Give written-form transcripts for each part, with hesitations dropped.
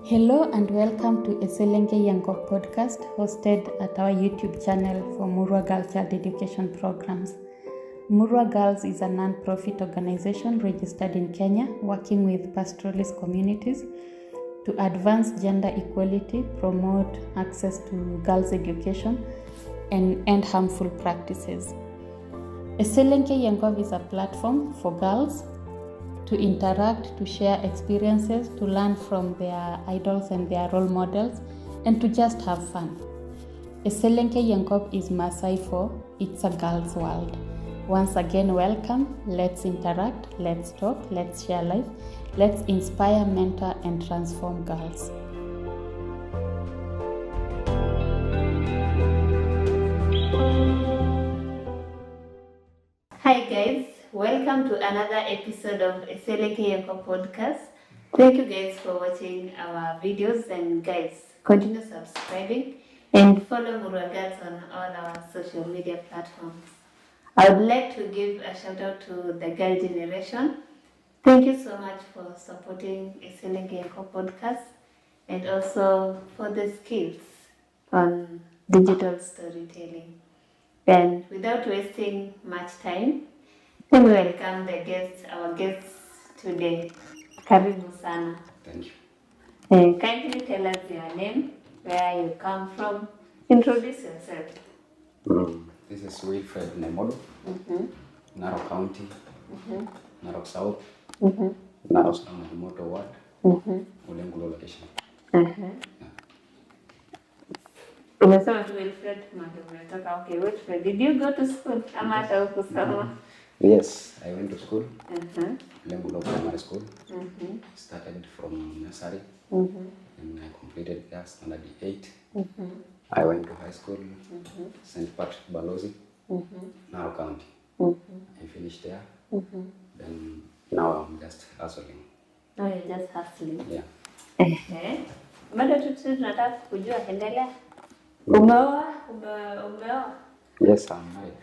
Hello and welcome to Eselenge Yango podcast hosted at our YouTube channel for Murwa Girl Child Education Programs. Murwa Girls is a non-profit organization registered in Kenya working with pastoralist communities to advance gender equality, promote access to girls' education, and end harmful practices. Eselenge Yango is a platform for girls to interact, to share experiences, to learn from their idols and their role models, and to just have fun. Eselenge Yankop is Maasai for It's a Girl's World. Once again, welcome. Let's interact, let's talk, let's share life, let's inspire, mentor, and transform girls. Hi guys. Welcome to another episode of Eselenge Yango podcast. Thank you guys for watching our videos, and guys, continue subscribing and follow Murwa Girls on all our social media platforms. I would like to give a shout out to the girl generation. Thank you so much for supporting Eselenge Yango podcast and also for the skills on digital storytelling. And without wasting much time, let me welcome our guests today. Karibu sana. Thank you. Kindly tell us your name, where you come from. Introduce yourself. This is Wilfred Nemodo, Narok County, Narok South, Narok South Motor Ward, Ulengulo location. Umesema tu Wilfred, umetoka. Okay, Wilfred, did you go to school? Ama hata hukusoma? Yes, I went to school, Ulengulo Primary School. Started from nursery, and I completed class standard 8. I went to high school, St. Patrick Balozi, Narok County. I finished there. Then now I'm just hustling. Oh, you're just hustling? Yeah. Bado tu tunataka kujua, endelea. Umeoa? Yes, I'm married.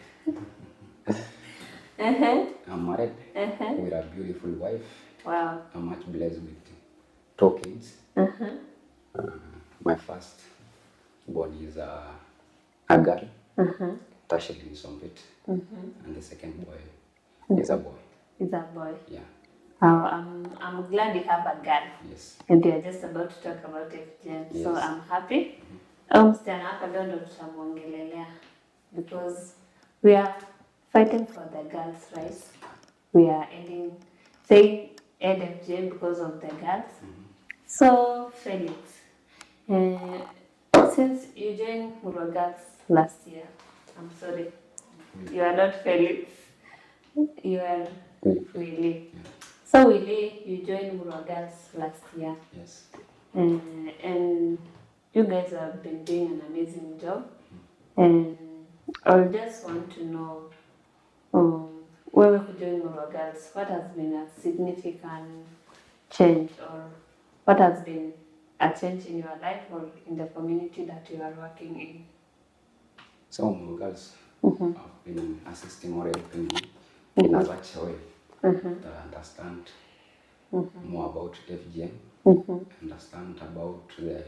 I'm married with a beautiful wife. Wow. I'm much blessed with 2 kids. My first born is a girl, Tashlin Sombit, and the second boy is a boy. Is a boy? Yeah. I'm glad you have a girl. Yes. And we are just about to talk about FGM, yes. So I'm happy. Msichana hapa leo ndo tutamuongelelea because we are fighting for the girls' rights. We are saying End FGM because of the girls. So Felix, since you joined Murwa Girls last year, I'm sorry, you are not Felix, you are Willy. Yeah. So Willy, you joined Murwa Girls last year. Yes. And you guys have been doing an amazing job. And I just want to know, when we joined Murwa Girls, what has been a significant change, or what has been a change in your life or in the community that you are working in? So Murwa Girls have been assisting or helping me in a such a way that I understand more about FGM, understand about the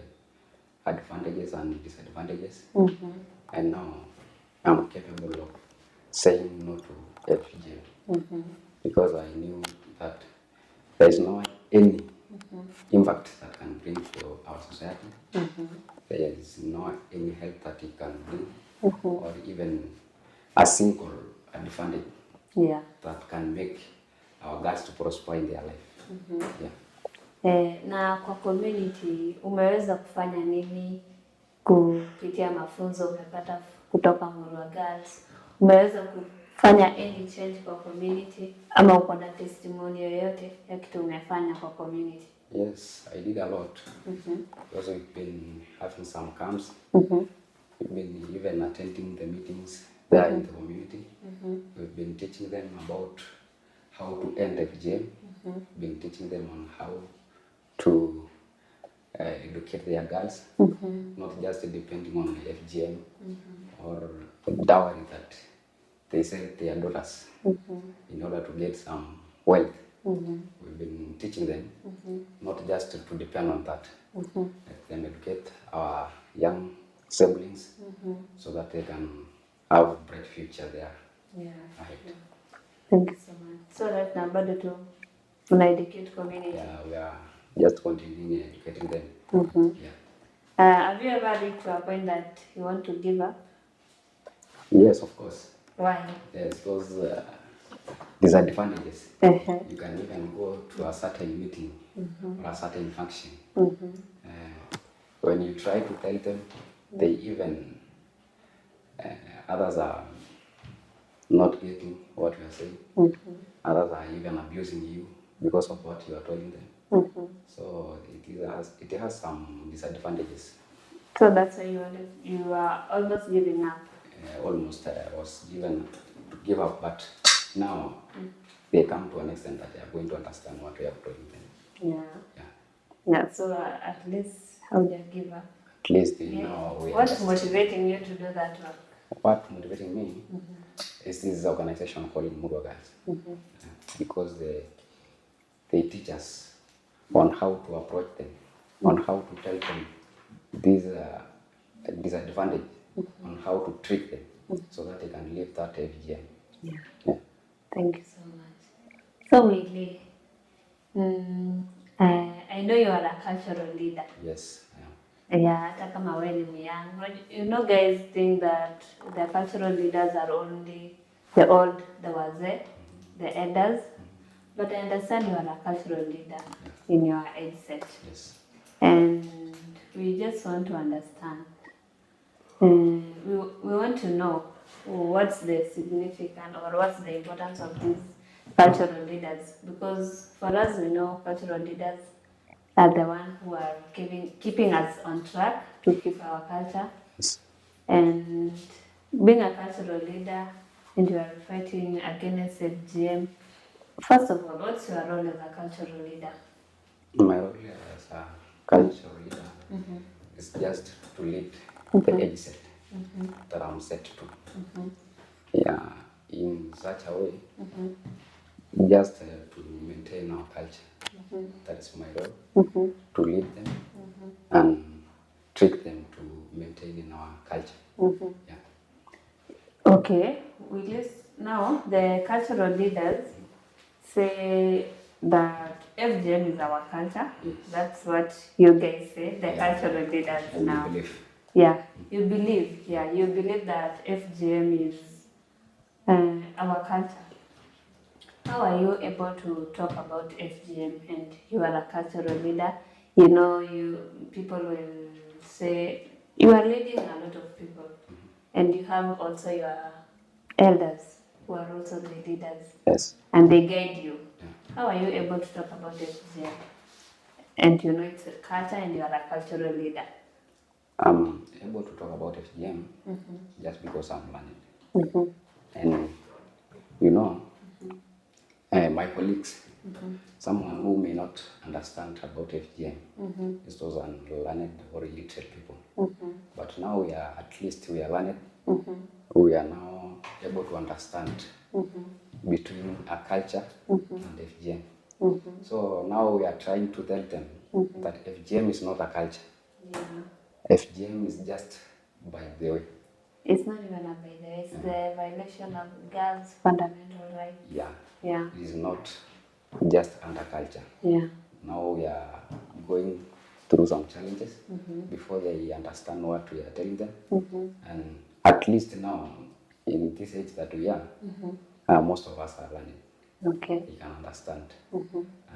advantages and disadvantages, and now I'm capable of saying no to FGM because I knew that there is no any impact that can bring to our society. There is no any help that it can bring, or even a single advantage that can make our girls to prosper in their life. Na kwa community umeweza kufanya nini kupitia mafunzo umepata kutoka Murwa Girls? Umeweza kufanya any change kwa community, ama uko na testimony yoyote ya kitu umefanya kwa community? Yes, I did a lot. Because we've been having some camps. We've been even attending the meetings there in the community. We've been teaching them about how to end FGM. Been teaching them on how to educate their girls, not just depending on FGM or dowry that they sell their daughters in order to get some wealth. We've been teaching them not just to depend on that, let them educate our young siblings so that they can have a bright future there. Yeah. Right. Thank you so much. So right now, bado tu educate community. Yeah, we are just continuing educating them. Yeah. Have you ever reached to a point that you want to give up? Yes, of course. Why? There's those disadvantages. You can even go to a certain meeting or a certain function. When you try to tell them, they even, others are not getting what you are saying. Others are even abusing you because of what you are telling them. So it has some disadvantages. So that's why you are almost giving up. Almost I was given to give up, but now they come to an extent that they are going to understand what we are telling them. Yeah. So at least how do you give up? At least they know. What's motivating you to do that work? What motivating me is this organization called Murwa Girls, because they teach us on how to approach them, on how to tell them these disadvantage, on how to treat them, so that they can live that FGM. Yeah. Thank you so much. So Willy, I know you are a cultural leader. Yes, I am. Yeah, hata kama wewe ni young. You know, guys think that the cultural leaders are only the old, the wazee, the elders. But I understand you are a cultural leader in your age set. Yes. And we just want to understand. We want to know what's the significance or what's the importance of these cultural leaders. Because for us, we know cultural leaders are the ones who are keeping us on track to keep our culture. Yes. And being a cultural leader and you are fighting against FGM, first of all, what's your role as a cultural leader? My role as a cultural leader is just to lead the age set that I'm set to. Yeah, in such a way, just to maintain our culture. That is my role, to lead them and trick them to maintain in our culture. Yeah. Okay, now the cultural leaders say that FGM is our culture. Yes. That's what you guys say, the cultural leaders now. You believe. Yeah, you believe that FGM is our culture. How are you able to talk about FGM and you are a cultural leader? You know, people will say you are leading a lot of people, and you have also your elders who are also the leaders. Yes. And they guide you. How are you able to talk about FGM? And you know it's a culture and you are a cultural leader. I'm able to talk about FGM just because I'm learning. And you know, my colleagues, someone who may not understand about FGM, is those unlearned or illiterate people. But now we are learned. We are now able to understand between a culture and FGM. So now we are trying to tell them that FGM is not a culture. Yeah. FGM is just by the way. It's not even a by the way, it's the violation of girls' fundamental rights. Yeah. Yeah. It is not just under culture. Yeah. Now we are going through some challenges before they understand what we are telling them. And at least now, in this age that we are, most of us are learning. Okay. We can understand.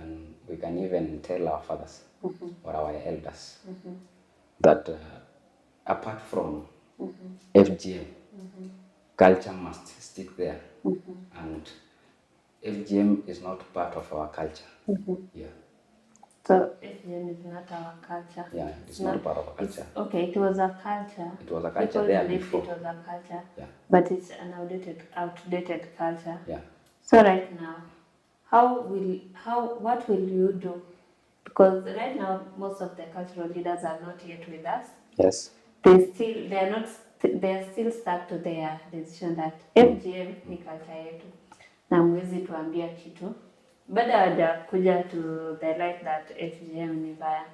And we can even tell our fathers or our elders that apart from FGM, culture must stick there. And FGM is not part of our culture. Yeah. So FGM is not our culture. Yeah, it's not part of our culture. Okay, it was a culture. It was a culture People there believed before. it was a culture. Yeah. But it's an outdated culture. Yeah. So right now, what will you do? Because right now most of the cultural leaders are not yet with us. Yes. They are still stuck to their decision that FGM ni culture yetu na mwezi tuambia kitu. Baada hawajakuja to the light that FGM ni mbaya.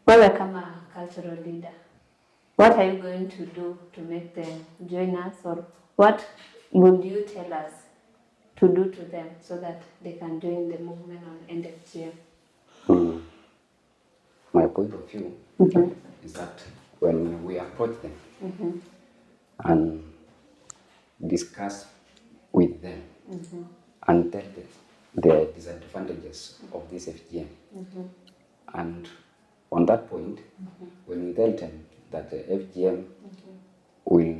wewe kama cultural leader, what are you going to do to make them join us, or what would you tell us to do to them so that they can join the movement on End FGM? My point of view is that when we approach them and discuss with them and tell them the disadvantages of this FGM, and on that point, when we tell them that the FGM will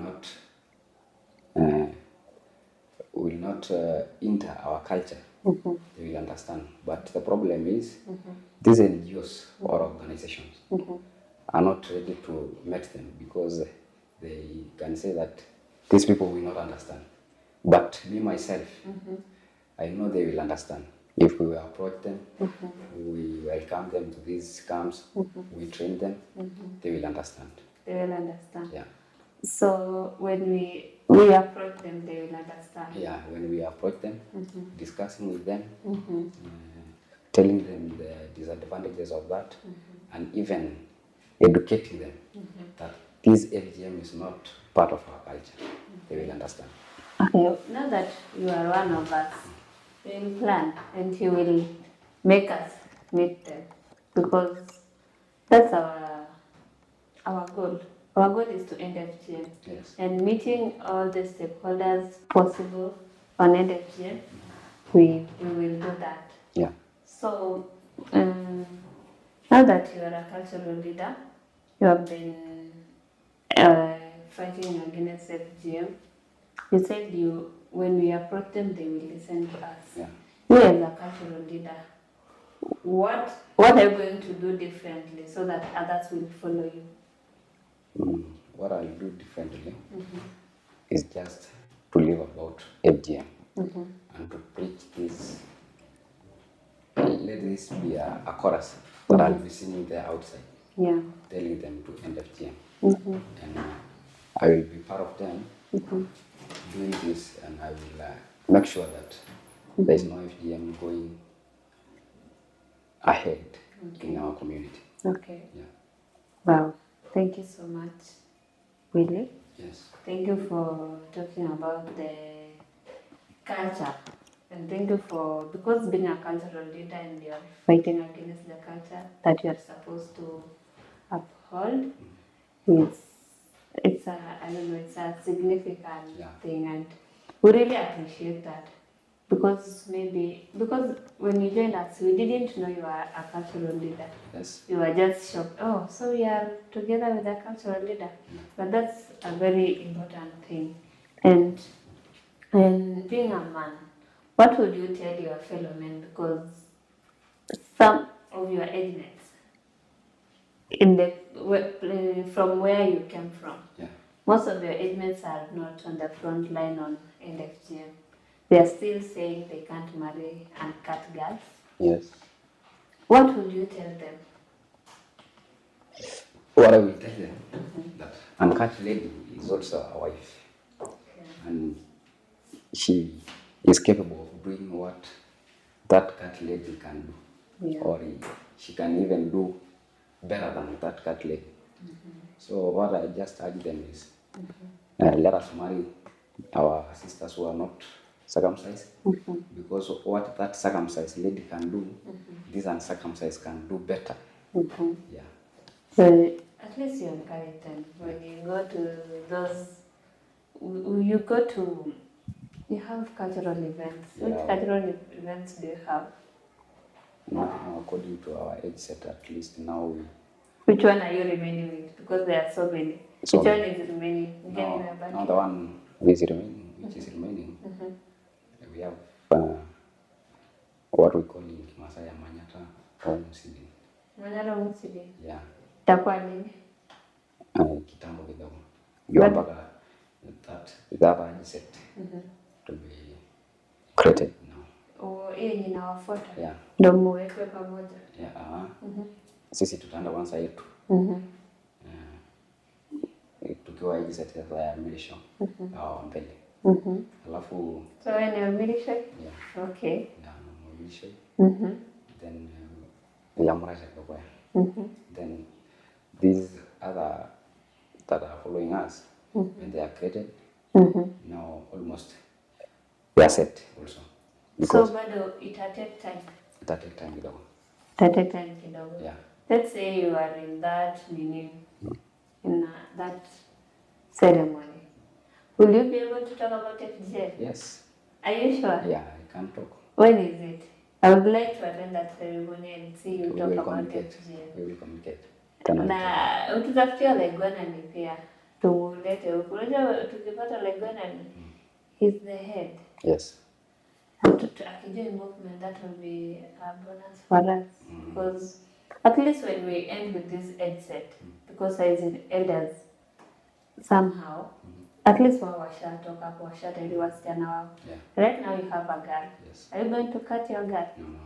not enter our culture, they will understand. But the problem is these NGOs or organizations are not ready to meet them because they can say that these people will not understand. But me myself, I know they will understand. If we approach them, we welcome them to these camps, we train them, they will understand. They will understand. Yeah. So when we approach them, they will understand. Yeah, when we approach them, discussing with them, telling them the disadvantages of that, and even educating them that this FGM is not part of our culture, they will understand. Okay, now that you are one of us, we will plan and he will make us meet them, because that's our goal. Our goal is to end FGM. Yes. And meeting all the stakeholders possible on End FGM, we will do that. Yeah. So, now that you are a cultural leader, you have been fighting against FGM. You said when we approach them, they will listen to us. Yeah. You as a cultural leader, what are you going to do differently so that others will follow you? What I'll do differently is just to live about FGM and to preach this. Let this be a chorus that I'll be singing there outside, telling them to end FGM. And I will be part of them doing this, and I will make sure that there is no FGM going ahead in our community. Okay. Yeah. Wow. Thank you so much, Willy. Yes. Thank you for talking about the culture, and thank you for, because being a cultural leader and you're fighting against the culture that you're supposed to uphold, it's a significant thing, and we really appreciate that. Because when you joined us, we didn't know you are a cultural leader. Yes. You were just shocked. Oh, so we are together with a cultural leader. But that's a very important thing. And being a man, what would you tell your fellow men? Because some of your age mates, from where you came from, most of your age mates are not on the front line on End FGM. They are still saying they can't marry uncut girls. Yes. What would you tell them? What I will tell them, that uncut lady is also a wife. And she is capable of doing what that cat lady can do. Or she can even do better than that cat lady. So what I just urge them is, let us marry our sisters who are not circumcised, because what that circumcised lady can do, this uncircumcised can do better. Yeah. So at least you encourage them. When you go to those, you have cultural events. Which cultural events do you have? Now, according to our age set, at least now Which one are you remaining with? Because there are so many. Which one is remaining? Now the one which is remaining, we have what we call in Masaya Manyata or Musili. Manyata Musili? Yeah. Itakuwa nini? Kitambo kidogo. You mpaka that age set to be created now. Hiyo inawafuata? Yeah. Ndio muwekwe pamoja? Yeah. Sisi tutaenda kwanza yetu. Tukiwa age set ya milisho mbele. Alafu so when you're military? Yeah. Okay. Yeah, military. Then Yamura Jacoboya. Then these other that are following us, when they are created, now almost they are set also. So bado take time. Take time kidogo. Take time kidogo. Yeah. Let's say you are in that in that ceremony. Will you be able to talk about FGM? Yes. Are you sure? Yeah, I can talk. When is it? I would like to attend that ceremony and see you talk about FGM. We will communicate. Na utatafutia Legwanani pia tumulete huku. Unajua tukipata Legwanani, he's the head. Yes. Akijua movement, that will be a bonus for us. Because at least when we end with this headset, because as in elders, somehow, at least wao washatoka hapo, washateliwa wasichana wao. Right now you have a girl. Yes. Are you going to cut your girl? No.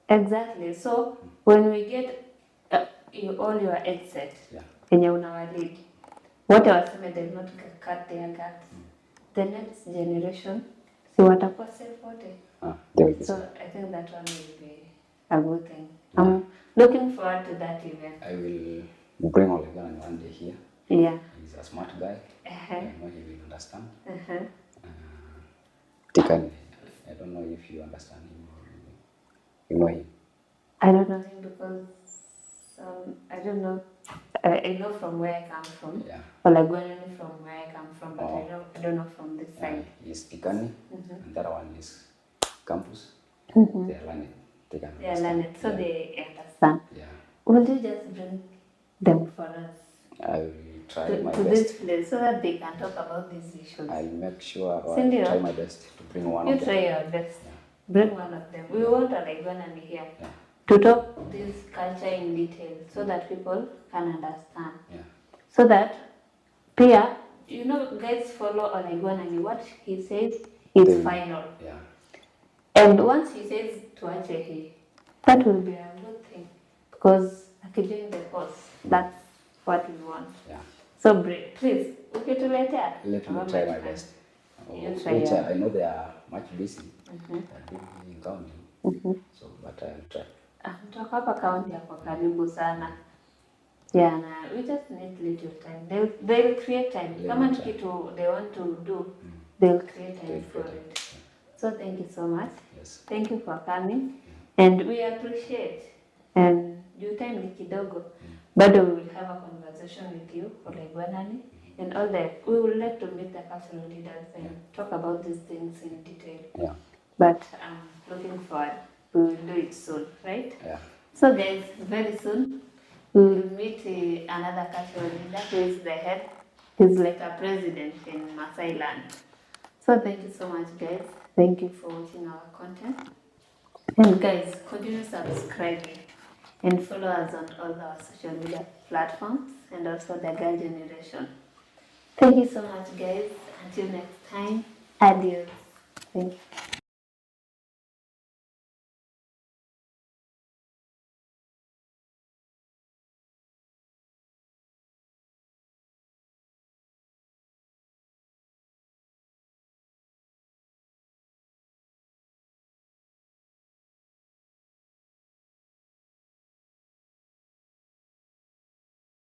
Exactly. So when we get all your headset, yenye unawalid, wote waseme they not cut their girls. The next generation, si watakuwa safe wote. So I think that one will be a good thing. I'm looking forward to that event. I will bring Olegan one day here. Yeah. He's a smart guy. I know he will understand. Tikani, I don't know if you understand him or you know him. I don't know him because I don't know. I know from where I come from. Yeah. Or like from where I come from, but I don't know from this side. He's Tikani, and that one is campus. They are learning. They are learning, so they understand. Yeah. Will you just bring them for us? I will try my to best. This place so that they can talk about these issues. I'll make sure or I'll try my best to bring one of them. You try your best. Yeah. Bring one of them. We want Legwanani here to talk this culture in detail so that people can understand. Yeah. So that Pia, guys follow Legwanani. What he says is final. Yeah. And once he says tuache, that will be a good thing because akijin the course, that's what we want. Yeah. So please, ukituletea. Let me try my best. Which I know they are much busy. They are busy in county. So, but I'll try. Mtoka hapa county yako karibu sana. Yeah, we just need little time. They'll create time. Kama ni kitu they want to do, they'll create time for it. So thank you so much. Yes. Thank you for coming. And we appreciate. And due time ni kidogo. But we will have a conversation with you for Legwanani and all that. We would like to meet the cultural leaders and talk about these things in detail. Yeah. But I'm looking forward. We will do it soon, right? Yeah. So guys, very soon we will meet another cultural leader who is the head. He's like a president in Maasai land. So thank you so much, guys. Thank you for watching our content. And guys, continue subscribing and follow us on all our social media platforms and also the Girl Generation. Thank you so much, guys. Until next time, adios. Thank you.